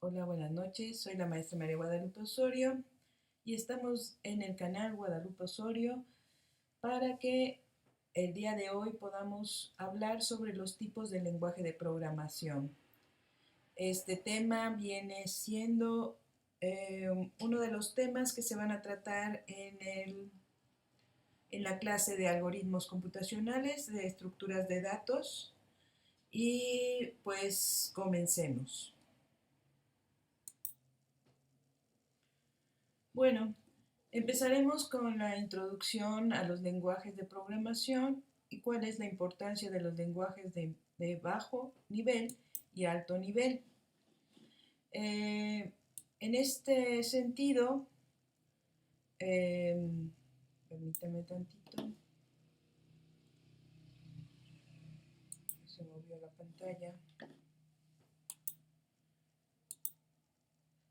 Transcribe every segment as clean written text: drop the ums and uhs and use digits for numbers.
Hola, buenas noches. Soy la maestra María Guadalupe Osorio y estamos en el canal Guadalupe Osorio para que el día de hoy podamos hablar sobre los tipos de lenguaje de programación. Este tema viene siendo uno de los temas que se van a tratar en la clase de algoritmos computacionales de estructuras de datos y pues comencemos. Bueno, empezaremos con la introducción a los lenguajes de programación y cuál es la importancia de los lenguajes de bajo nivel y alto nivel. En este sentido, permítame tantito, se movió la pantalla.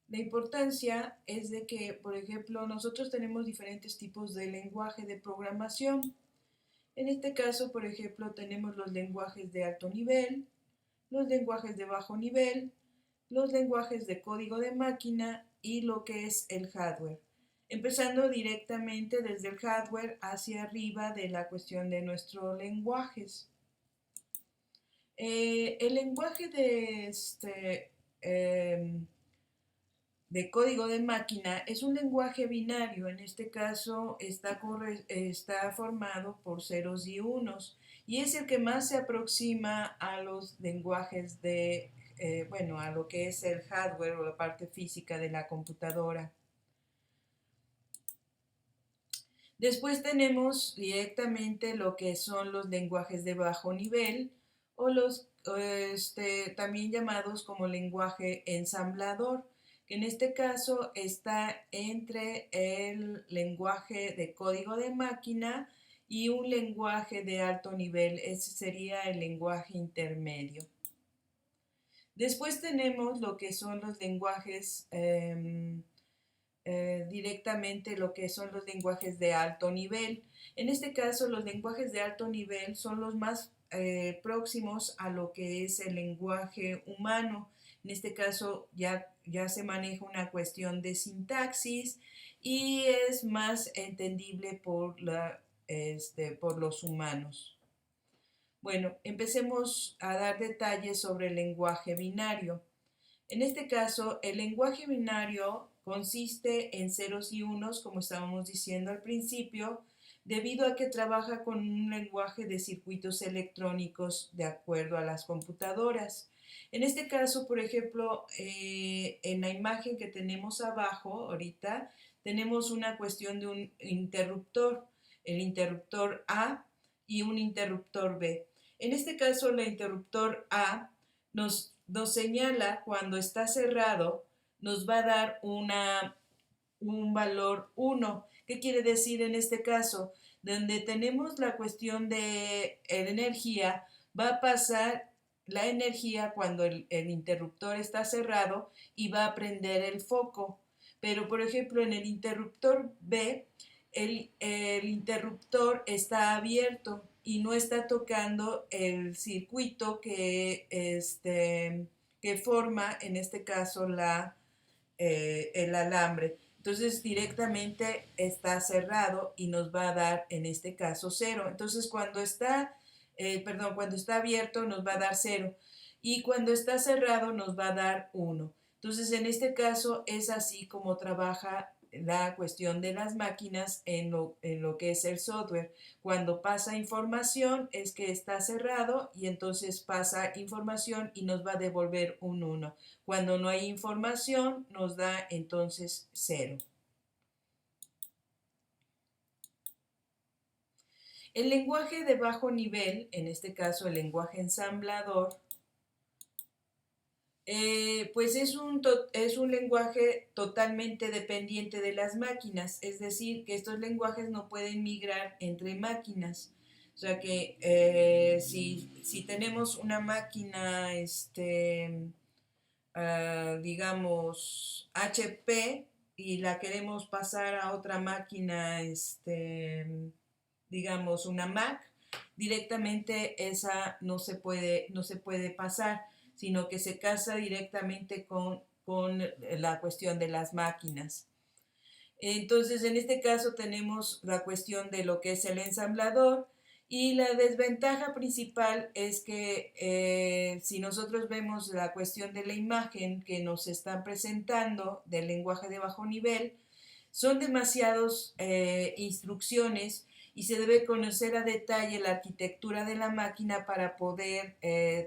La importancia es de que, por ejemplo, nosotros tenemos diferentes tipos de lenguaje de programación. En este caso, por ejemplo, tenemos los lenguajes de alto nivel, los lenguajes de bajo nivel, los lenguajes de código de máquina y lo que es el hardware. Empezando directamente desde el hardware hacia arriba de la cuestión de nuestros lenguajes. El lenguaje de código de máquina es un lenguaje binario. En este caso está formado por ceros y unos y es el que más se aproxima a los lenguajes a lo que es el hardware o la parte física de la computadora. Después tenemos directamente lo que son los lenguajes de bajo nivel o los también llamados como lenguaje ensamblador, que en este caso está entre el lenguaje de código de máquina y un lenguaje de alto nivel. Ese sería el lenguaje intermedio. Después tenemos lo que son los lenguajes directamente lo que son los lenguajes de alto nivel. En este caso, los lenguajes de alto nivel son los más próximos a lo que es el lenguaje humano. En este caso ya se maneja una cuestión de sintaxis y es más entendible por los humanos. Bueno, empecemos a dar detalles sobre el lenguaje binario. En este caso, el lenguaje binario consiste en ceros y unos, como estábamos diciendo al principio, debido a que trabaja con un lenguaje de circuitos electrónicos de acuerdo a las computadoras. En este caso, por ejemplo, en la imagen que tenemos abajo ahorita, tenemos una cuestión de un interruptor, el interruptor A y un interruptor B. En este caso, el interruptor A nos señala cuando está cerrado, nos va a dar un valor 1. ¿Qué quiere decir en este caso? Donde tenemos la cuestión de energía, va a pasar la energía cuando el interruptor está cerrado y va a prender el foco. Pero, por ejemplo, en el interruptor B, el interruptor está abierto y no está tocando el circuito que forma, en este caso, el alambre. Entonces directamente está cerrado y nos va a dar, en este caso, 0. Entonces cuando está abierto nos va a dar 0 y cuando está cerrado nos va a dar 1. Entonces en este caso es así como trabaja la cuestión de las máquinas en lo que es el software. Cuando pasa información es que está cerrado y entonces pasa información y nos va a devolver un 1. Cuando no hay información nos da entonces 0. El lenguaje de bajo nivel, en este caso el lenguaje ensamblador, pues es un lenguaje totalmente dependiente de las máquinas, es decir, que estos lenguajes no pueden migrar entre máquinas. O sea que si tenemos una máquina, digamos, HP y la queremos pasar a otra máquina, digamos, una Mac, directamente esa no se puede pasar, sino que se casa directamente con con la cuestión de las máquinas. Entonces, en este caso tenemos la cuestión de lo que es el ensamblador y la desventaja principal es que si nosotros vemos la cuestión de la imagen que nos están presentando del lenguaje de bajo nivel, son demasiadas instrucciones y se debe conocer a detalle la arquitectura de la máquina para poder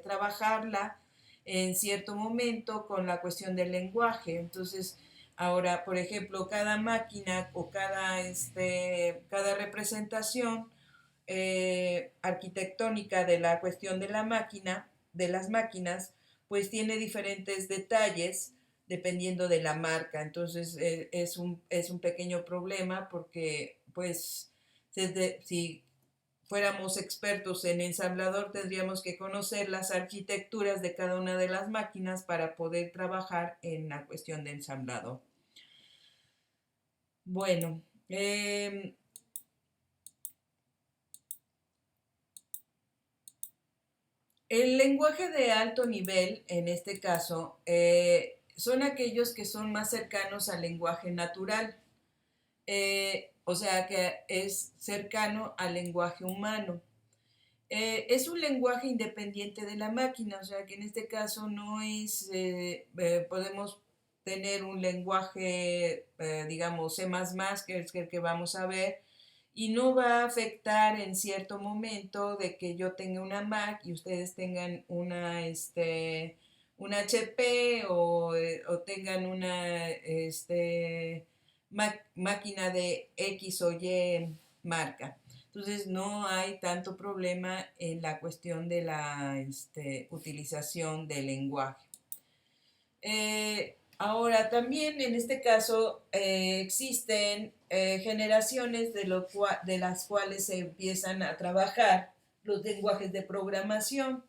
trabajarla en cierto momento con la cuestión del lenguaje. Entonces, ahora, por ejemplo, cada máquina o cada representación arquitectónica de la cuestión de la máquina, de las máquinas, pues tiene diferentes detalles dependiendo de la marca. Entonces es un pequeño problema porque pues si fuéramos expertos en ensamblador tendríamos que conocer las arquitecturas de cada una de las máquinas para poder trabajar en la cuestión de ensamblador. Bueno, el lenguaje de alto nivel, en este caso, son aquellos que son más cercanos al lenguaje natural, o sea que es cercano al lenguaje humano. Es un lenguaje independiente de la máquina, o sea que en este caso no es, podemos tener un lenguaje, digamos, C++, que es el que vamos a ver, y no va a afectar en cierto momento de que yo tenga una Mac y ustedes tengan una HP o tengan una máquina de X o Y marca. Entonces no hay tanto problema en la cuestión de la utilización del lenguaje. Ahora, también en este caso existen generaciones de las cuales se empiezan a trabajar los lenguajes de programación.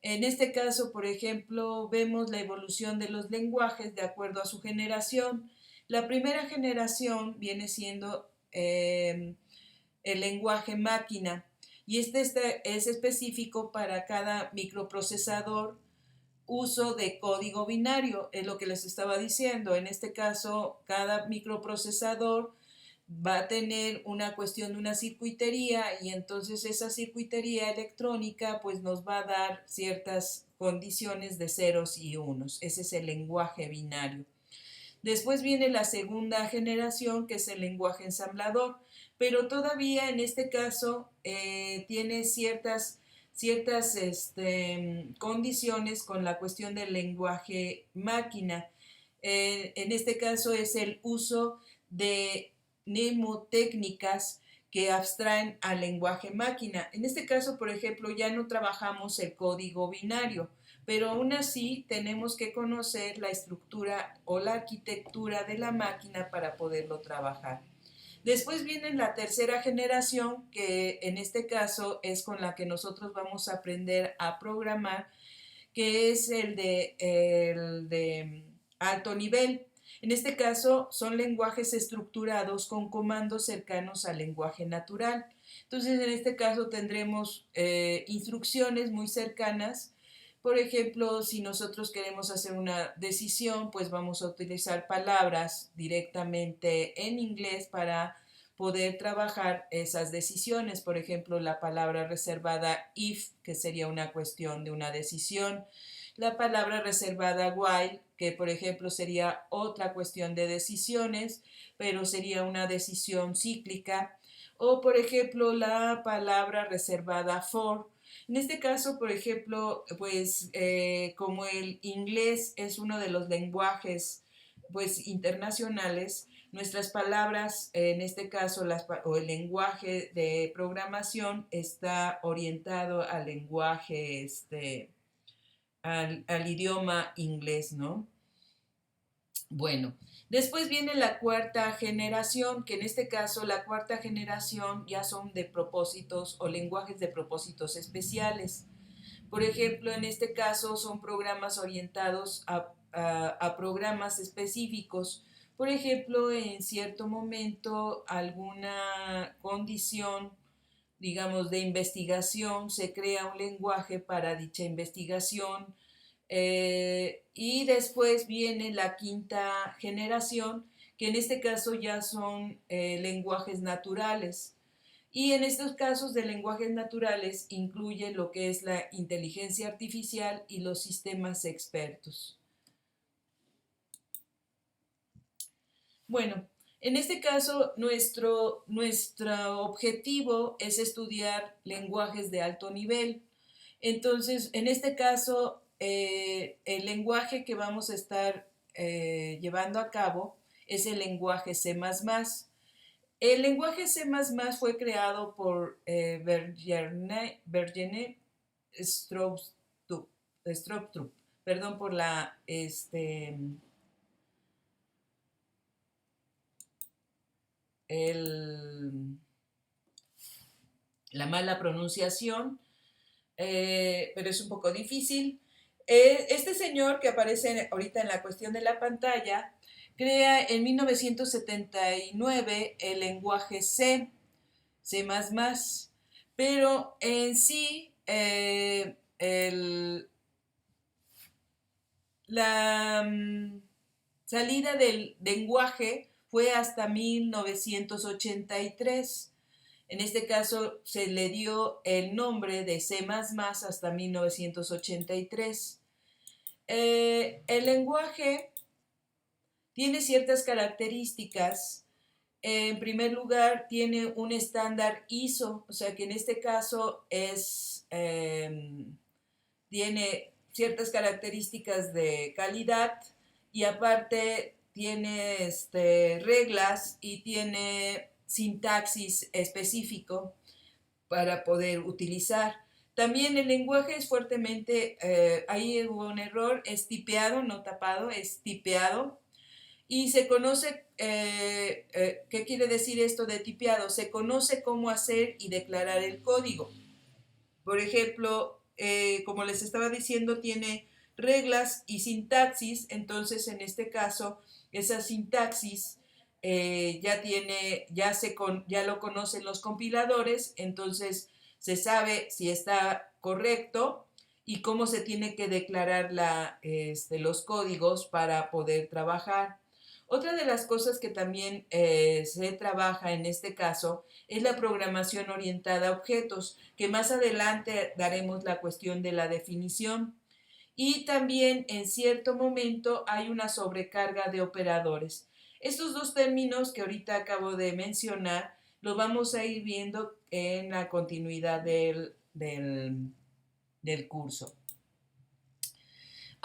En este caso, por ejemplo, vemos la evolución de los lenguajes de acuerdo a su generación. La primera generación viene siendo el lenguaje máquina y este es específico para cada microprocesador, uso de código binario, es lo que les estaba diciendo. En este caso, cada microprocesador va a tener una cuestión de una circuitería y entonces esa circuitería electrónica pues nos va a dar ciertas condiciones de ceros y unos. Ese es el lenguaje binario. Después viene la segunda generación, que es el lenguaje ensamblador, pero todavía en este caso tiene ciertas condiciones con la cuestión del lenguaje máquina. En este caso es el uso de mnemotécnicas que abstraen al lenguaje máquina. En este caso, por ejemplo, ya no trabajamos el código binario, pero aún así tenemos que conocer la estructura o la arquitectura de la máquina para poderlo trabajar. Después viene la tercera generación, que en este caso es con la que nosotros vamos a aprender a programar, que es el de alto nivel. En este caso son lenguajes estructurados con comandos cercanos al lenguaje natural. Entonces en este caso tendremos instrucciones muy cercanas. Por ejemplo, si nosotros queremos hacer una decisión, pues vamos a utilizar palabras directamente en inglés para poder trabajar esas decisiones. Por ejemplo, la palabra reservada if, que sería una cuestión de una decisión. La palabra reservada while, que por ejemplo sería otra cuestión de decisiones, pero sería una decisión cíclica. O por ejemplo, la palabra reservada for. En este caso, por ejemplo, pues como el inglés es uno de los lenguajes pues internacionales, nuestras palabras, en este caso, o el lenguaje de programación está orientado al lenguaje, al idioma inglés, ¿no? Bueno, después viene la cuarta generación, que en este caso la cuarta generación ya son de propósitos o lenguajes de propósitos especiales. Por ejemplo, en este caso son programas orientados a programas específicos. Por ejemplo, en cierto momento alguna condición, digamos, de investigación, se crea un lenguaje para dicha investigación. Y después viene la quinta generación, que en este caso ya son lenguajes naturales. Y en estos casos de lenguajes naturales incluye lo que es la inteligencia artificial y los sistemas expertos. Bueno, en este caso nuestro objetivo es estudiar lenguajes de alto nivel. Entonces, en este caso, el lenguaje que vamos a estar llevando a cabo es el lenguaje C++. El lenguaje C++ fue creado por Bergene Stroustrup, perdón por el, la mala pronunciación, pero es un poco difícil. Este señor que aparece ahorita en la cuestión de la pantalla crea en 1979 el lenguaje C++, pero en sí la salida del lenguaje fue hasta 1983. En este caso se le dio el nombre de C++ hasta 1983. El lenguaje tiene ciertas características. En primer lugar, tiene un estándar ISO, o sea que en este caso tiene ciertas características de calidad y aparte tiene reglas y tiene sintaxis específico para poder utilizar. También el lenguaje es fuertemente, ahí hubo un error, es tipeado, no tapado, es tipeado. Y se conoce, ¿qué quiere decir esto de tipeado? Se conoce cómo hacer y declarar el código. Por ejemplo, como les estaba diciendo, tiene reglas y sintaxis, entonces en este caso, esa sintaxis ya lo conocen los compiladores, entonces se sabe si está correcto y cómo se tiene que declarar los códigos para poder trabajar. Otra de las cosas que también se trabaja en este caso es la programación orientada a objetos, que más adelante daremos la cuestión de la definición. Y también en cierto momento hay una sobrecarga de operadores. Estos dos términos que ahorita acabo de mencionar los vamos a ir viendo en la continuidad del curso.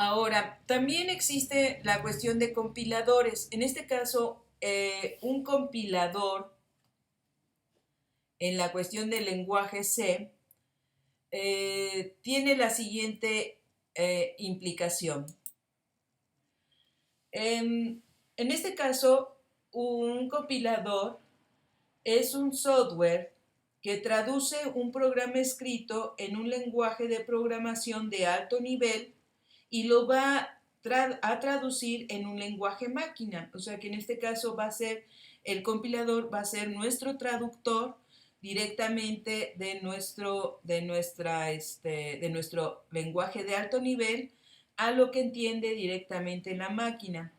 Ahora, también existe la cuestión de compiladores. En este caso, un compilador en la cuestión del lenguaje C tiene la siguiente implicación. En este caso, un compilador es un software que traduce un programa escrito en un lenguaje de programación de alto nivel y lo va a traducir en un lenguaje máquina. O sea que en este caso va a ser, el compilador va a ser nuestro traductor directamente de nuestro lenguaje de alto nivel a lo que entiende directamente la máquina.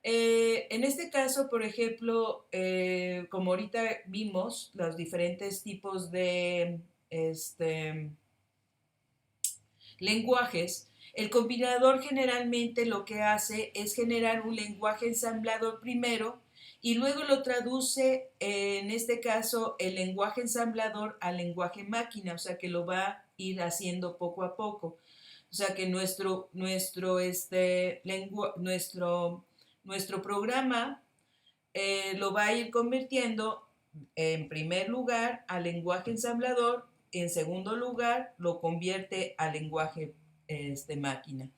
En este caso, por ejemplo, como ahorita vimos, los diferentes tipos de lenguajes, el compilador generalmente lo que hace es generar un lenguaje ensamblador primero y luego lo traduce, en este caso, el lenguaje ensamblador al lenguaje máquina, o sea que lo va a ir haciendo poco a poco. O sea que nuestro programa lo va a ir convirtiendo en primer lugar al lenguaje ensamblador, en segundo lugar lo convierte al lenguaje máquina.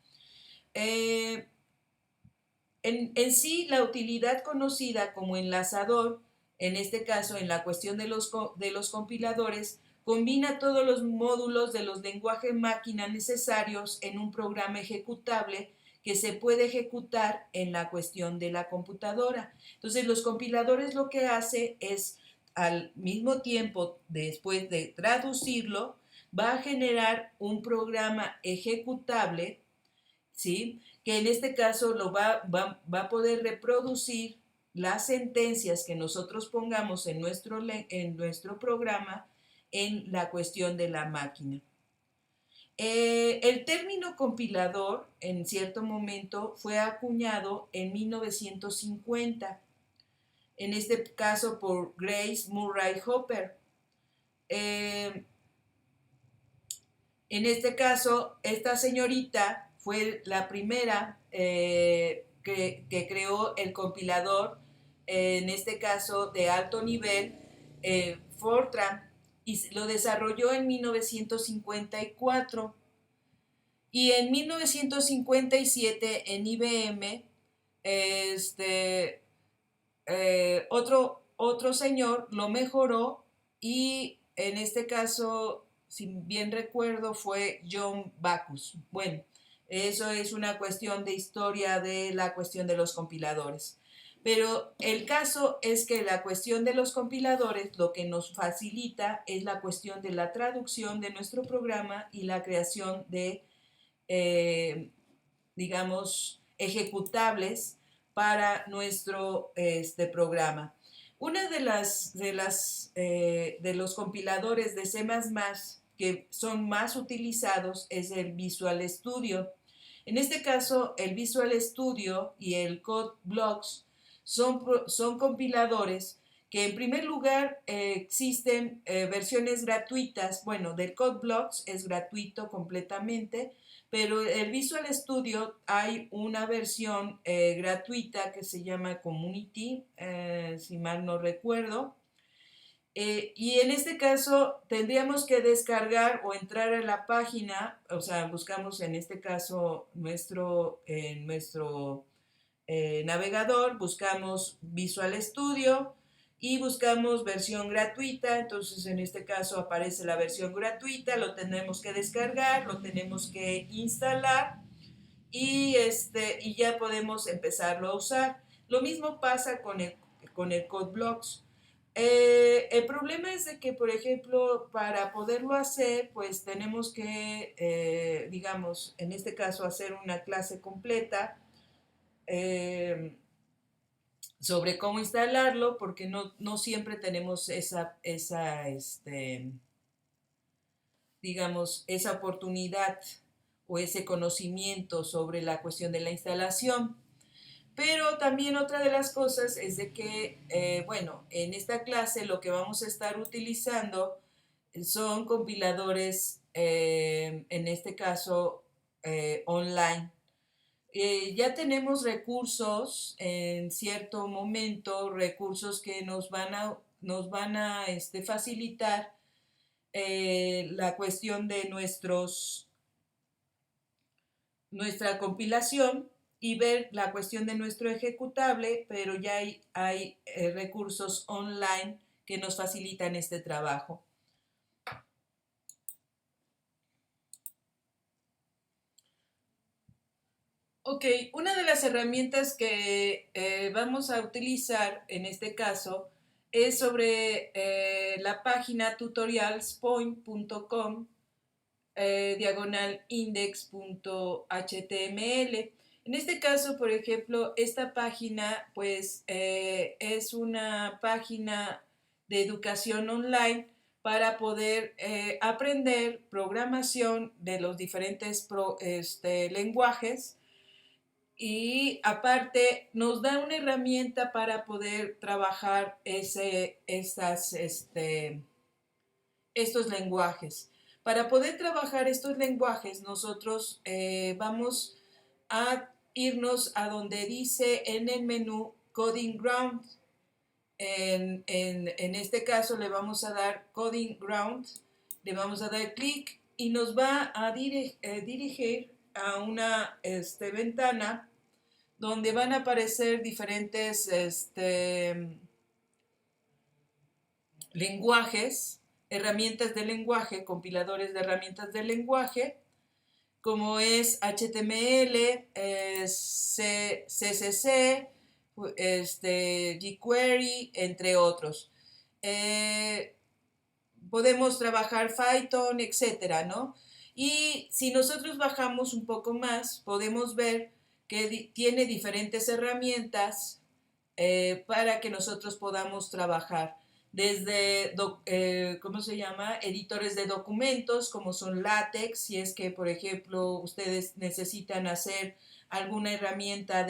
En sí, la utilidad conocida como enlazador, en este caso en la cuestión de los compiladores, combina todos los módulos de los lenguajes máquina necesarios en un programa ejecutable que se puede ejecutar en la cuestión de la computadora. Entonces, los compiladores lo que hace es, al mismo tiempo, después de traducirlo, va a generar un programa ejecutable ¿sí? Que en este caso va a poder reproducir las sentencias que nosotros pongamos en nuestro programa en la cuestión de la máquina. El término compilador en cierto momento fue acuñado en 1950, en este caso por Grace Murray Hopper. En este caso, esta señorita fue la primera que creó el compilador, en este caso de alto nivel, Fortran, y lo desarrolló en 1954. Y en 1957 en IBM, otro señor lo mejoró y en este caso, si bien recuerdo, fue John Backus. Bueno, eso es una cuestión de historia de la cuestión de los compiladores. Pero el caso es que la cuestión de los compiladores lo que nos facilita es la cuestión de la traducción de nuestro programa y la creación de, digamos, ejecutables para nuestro programa. Una de los compiladores de C++ que son más utilizados es el Visual Studio. En este caso, el Visual Studio y el CodeBlocks son compiladores que en primer lugar existen versiones gratuitas. Bueno, del CodeBlocks es gratuito completamente, pero el Visual Studio hay una versión gratuita que se llama Community, si mal no recuerdo. Y en este caso tendríamos que descargar o entrar a la página, o sea, buscamos en este caso nuestro navegador, buscamos Visual Studio y buscamos versión gratuita. Entonces en este caso aparece la versión gratuita, lo tenemos que descargar, lo tenemos que instalar y ya podemos empezarlo a usar. Lo mismo pasa con el CodeBlocks. El problema es de que, por ejemplo, para poderlo hacer, pues tenemos que, digamos, en este caso, hacer una clase completa sobre cómo instalarlo, porque no siempre tenemos digamos, esa oportunidad o ese conocimiento sobre la cuestión de la instalación. Pero también otra de las cosas es de que, bueno, en esta clase lo que vamos a estar utilizando son compiladores, en este caso, online. Ya tenemos recursos en cierto momento, recursos que nos van a facilitar la cuestión de nuestra compilación y ver la cuestión de nuestro ejecutable, pero ya hay recursos online que nos facilitan este trabajo. Ok, una de las herramientas que vamos a utilizar en este caso es sobre la página tutorialspoint.com diagonal index.html. En este caso, por ejemplo, esta página pues es una página de educación online para poder aprender programación de los diferentes lenguajes, y aparte nos da una herramienta para poder trabajar estos lenguajes. Para poder trabajar estos lenguajes, nosotros vamos a irnos a donde dice en el menú Coding Ground. En este caso le vamos a dar Coding Ground, le vamos a dar clic y nos va a dirigir a una ventana donde van a aparecer diferentes lenguajes, herramientas de lenguaje, compiladores de herramientas de lenguaje, como es HTML, CSS, jQuery, entre otros. Podemos trabajar Python, etcétera, ¿no? Y si nosotros bajamos un poco más, podemos ver que tiene diferentes herramientas para que nosotros podamos trabajar. Desde, ¿cómo se llama? Editores de documentos, como son LaTeX, si es que, por ejemplo, ustedes necesitan hacer alguna herramienta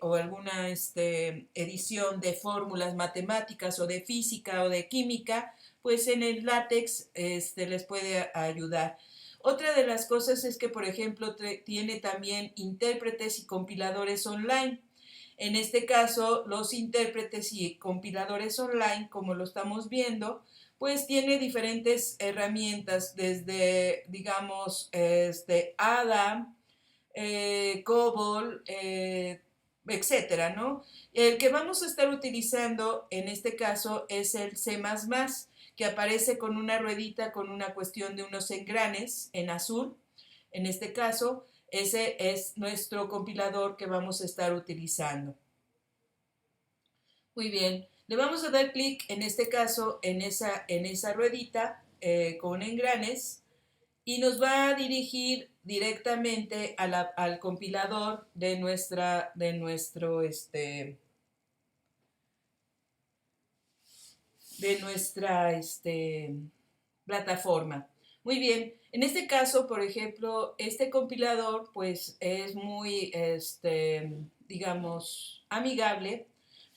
o alguna edición de fórmulas matemáticas o de física o de química, pues en el LaTeX les puede ayudar. Otra de las cosas es que, por ejemplo, tiene también intérpretes y compiladores online. En este caso, los intérpretes y compiladores online, como lo estamos viendo, pues tiene diferentes herramientas, desde, digamos, Ada, COBOL, etcétera, ¿no? El que vamos a estar utilizando en este caso es el C++, que aparece con una ruedita con una cuestión de unos engranes en azul. En este caso, ese es nuestro compilador que vamos a estar utilizando. Muy bien, le vamos a dar clic en este caso en esa ruedita con engranes y nos va a dirigir directamente al compilador de nuestra plataforma. Muy bien, en este caso, por ejemplo, este compilador pues es muy, digamos, amigable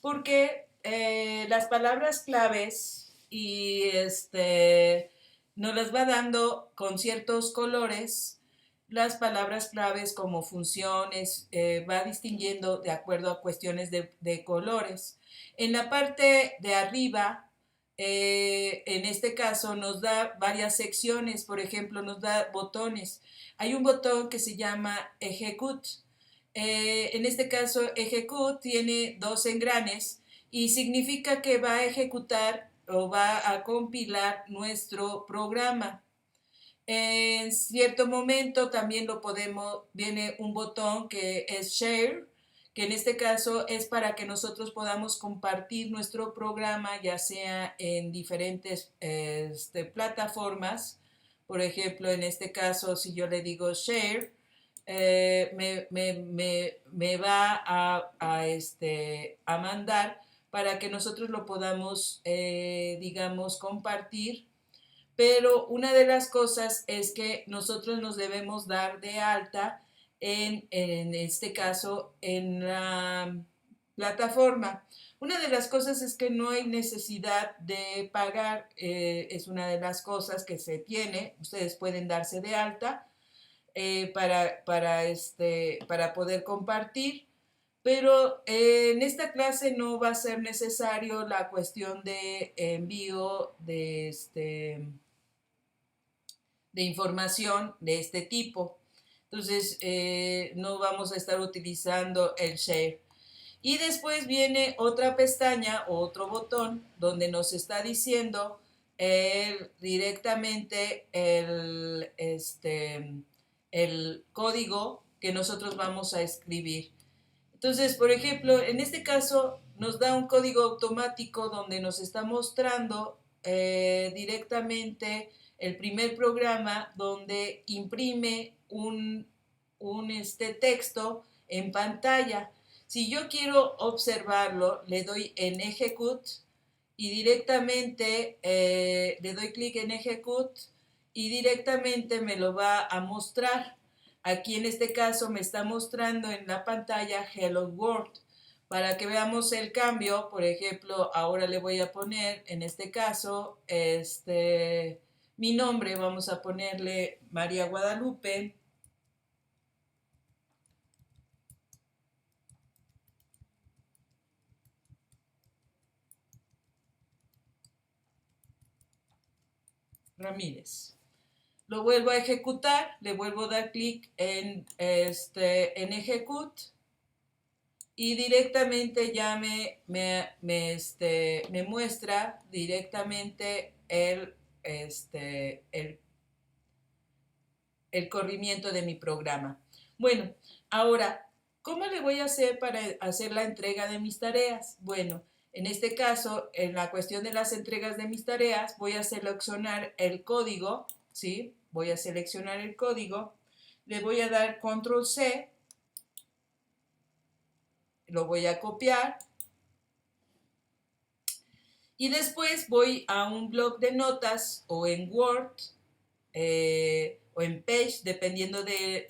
porque las palabras claves y nos las va dando con ciertos colores. Las palabras claves como funciones va distinguiendo de acuerdo a cuestiones de colores. En la parte de arriba, en este caso, nos da varias secciones, por ejemplo, nos da botones. Hay un botón que se llama Execute. En este caso, Execute tiene dos engranes y significa que va a ejecutar o va a compilar nuestro programa. En cierto momento también viene un botón que es Share, que en este caso es para que nosotros podamos compartir nuestro programa, ya sea en diferentes plataformas. Por ejemplo, en este caso, si yo le digo Share, me va a mandar para que nosotros lo podamos, digamos, compartir. Pero una de las cosas es que nosotros nos debemos dar de alta en este caso en la plataforma. Una de las cosas es que no hay necesidad de pagar, es una de las cosas que se tiene, ustedes pueden darse de alta para poder compartir, pero en esta clase no va a ser necesario la cuestión de envío de información de este tipo. Entonces, no vamos a estar utilizando el share. Y después viene otra pestaña o otro botón donde nos está diciendo directamente el código que nosotros vamos a escribir. Entonces, por ejemplo, en este caso nos da un código automático donde nos está mostrando directamente el primer programa donde imprime un texto en pantalla. Si yo quiero observarlo, le doy en Execute y directamente le doy clic en Execute y directamente me lo va a mostrar. Aquí en este caso me está mostrando en la pantalla Hello World. Para que veamos el cambio, por ejemplo, ahora le voy a poner, en este caso, mi nombre, vamos a ponerle María Guadalupe. Ramírez. Lo vuelvo a ejecutar, le vuelvo a dar clic en Execute y directamente ya me muestra directamente el corrimiento de mi programa. Bueno, ahora, ¿cómo le voy a hacer para hacer la entrega de mis tareas? Bueno, en este caso, en la cuestión de las entregas de mis tareas, voy a seleccionar el código, ¿sí? voy a seleccionar el código, le voy a dar control C, lo voy a copiar y después voy a un bloc de notas o en Word o en Page, dependiendo de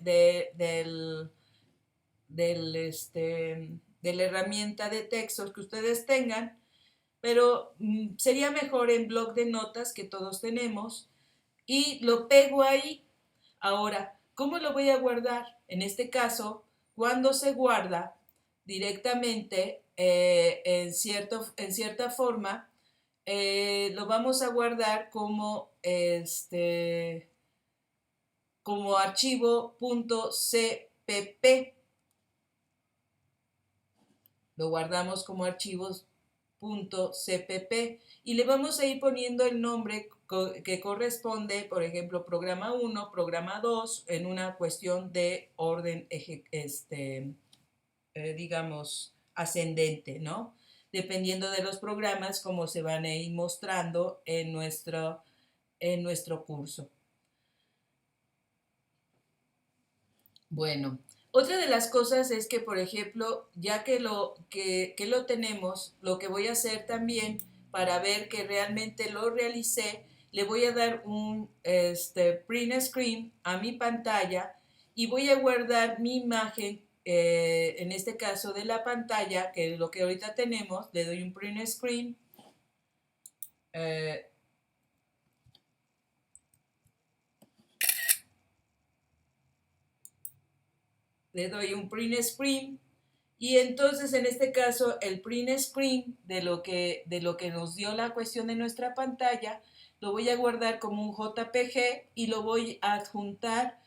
la herramienta de textos que ustedes tengan, pero sería mejor en bloc de notas que todos tenemos y lo pego ahí. Ahora, ¿cómo lo voy a guardar? En este caso, cuando se guarda directamente en cierta forma, lo vamos a guardar como archivo .cpp. Lo guardamos como archivos .cpp y le vamos a ir poniendo el nombre que corresponde, por ejemplo, programa 1, programa 2, en una cuestión de orden, digamos, ascendente, ¿no? Dependiendo de los programas, como se van a ir mostrando en nuestro curso. Bueno, otra de las cosas es que, por ejemplo, ya que lo tenemos, lo que voy a hacer también para ver que realmente lo realicé, le voy a dar un print screen a mi pantalla y voy a guardar mi imagen, en este caso de la pantalla, que es lo que ahorita tenemos. Le doy un print screen. eh, Le doy un print screen y entonces en este caso el print screen de lo que nos dio la cuestión de nuestra pantalla lo voy a guardar como un JPG y lo voy a adjuntar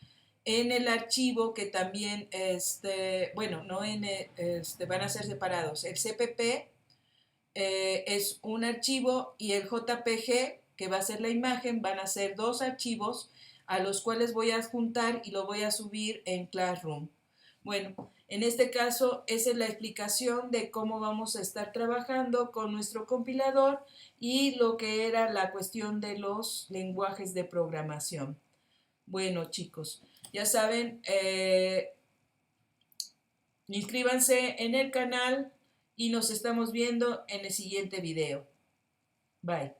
en el archivo que también, bueno, no van a ser separados. El CPP es un archivo y el JPG, que va a ser la imagen, van a ser dos archivos a los cuales voy a adjuntar y lo voy a subir en Classroom. Bueno, en este caso, esa es la explicación de cómo vamos a estar trabajando con nuestro compilador y lo que era la cuestión de los lenguajes de programación. Bueno, chicos, ya saben, inscríbanse en el canal y nos estamos viendo en el siguiente video. Bye.